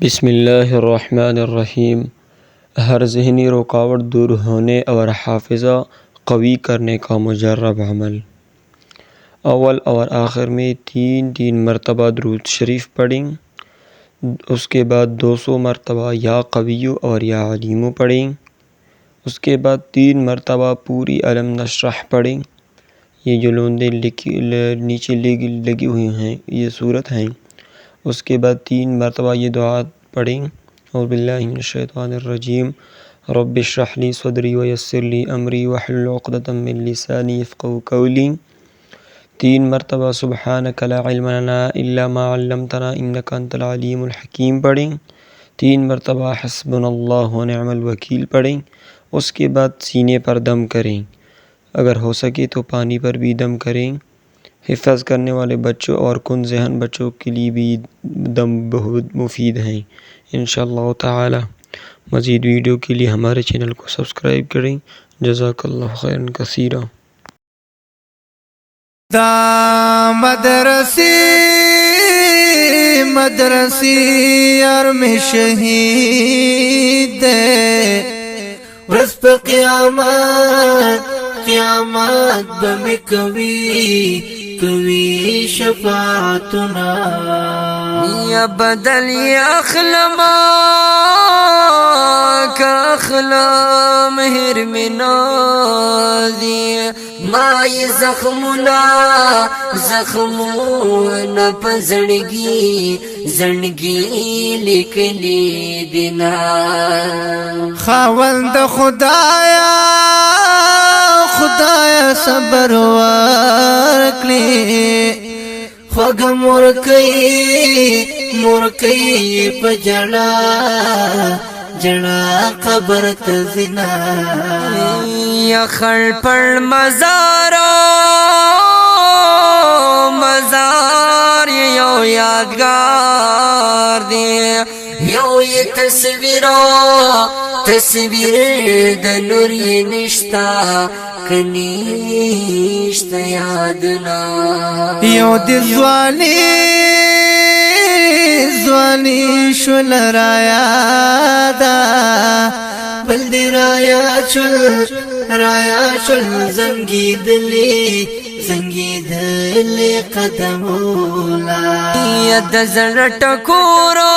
بسم اللہ الرحمن الرحیم۔ ہر ذہنی رکاوٹ دور ہونے اور حافظہ قوی کرنے کا مجرب عمل۔ اول اور آخر میں تین مرتبہ درود شریف پڑھیں، اس کے بعد 200 مرتبہ یا قوی اور یا علیم پڑھیں، اس کے بعد 3 مرتبہ پوری علم نشرح پڑھیں۔ یہ جو لوندیں نیچے لگی ہوئی ہیں یہ صورت ہیں۔ اس کے بعد 3 مرتبہ یہ دعا پڑھیں، اعوذ باللہ من الشیطان الرجیم، رب اشرح لی صدری ویسر لی امری واحلل عقدۃ من لسانی یفقہوا قولی۔ 3 مرتبہ سبحانک لا علم لنا الا ما علمتنا انک انت العلیم الحکیم پڑھیں۔ 3 مرتبہ حسبنا اللہ ونعم الوکیل پڑھیں۔ اس کے بعد سینے پر دم کریں، اگر ہو سکے تو پانی پر بھی دم کریں۔ حفظ کرنے والے بچوں اور کن ذہن بچوں کے لیے بھی دم بہت مفید ہیں انشاءاللہ تعالی۔ مزید ویڈیو کے لیے ہمارے چینل کو سبسکرائب کریں۔ جزاک اللہ خیرا کثیرا۔ دا مدرسی یار میں شہید دے، ورس پہ قیامت بمی کوی شفاعتنا، یا بدل یا اخلما کا اخلا مہر منا دی، مائی زخمنا پزنگی لکلی دینا، خاوند خدایا صبر ورکلی، خوگ مرکی پجڑا قبر تزنا، یا خل پر مزار یو یادگار دے، یو یہ تصویر دنوری نشتا کنیشت یادنا، یو دی زوانی شل رایا دا، بلد رایا چل زنگی دلی قدمولا، ید زر ٹکورو